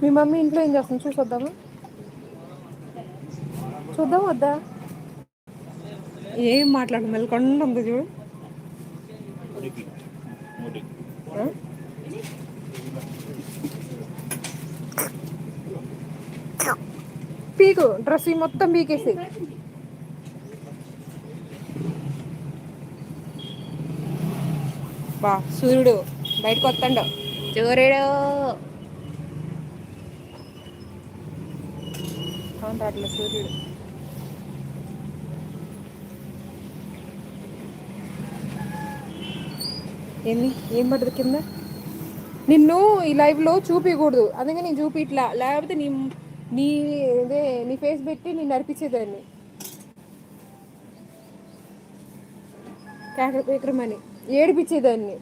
మీ mummy ఇంట్లో ఏం చేస్తుంది చూసొద్దామా? చూద్దాం వద్దా? ఏం మాట్లాడు మెల్లకుండా ఉంది చూడు. ఆ? పీకు డ్రెస్ మొత్తం పీకేసి. బా సూర్యుడు బయటకు వస్తాడు. సూర్యుడు అవును అట్లా సూర్యుడు. ఏం పడ్డది కింద? నిన్ను ఈ లైవ్ లో చూపించకూడదు, అందుకే నేను చూపిట్లా. లేకపోతే నీ ఇదే నీ ఫేస్ పెట్టి నేను నడిపించేదాన్ని. విక్రమని ఏడిపించేదాన్ని.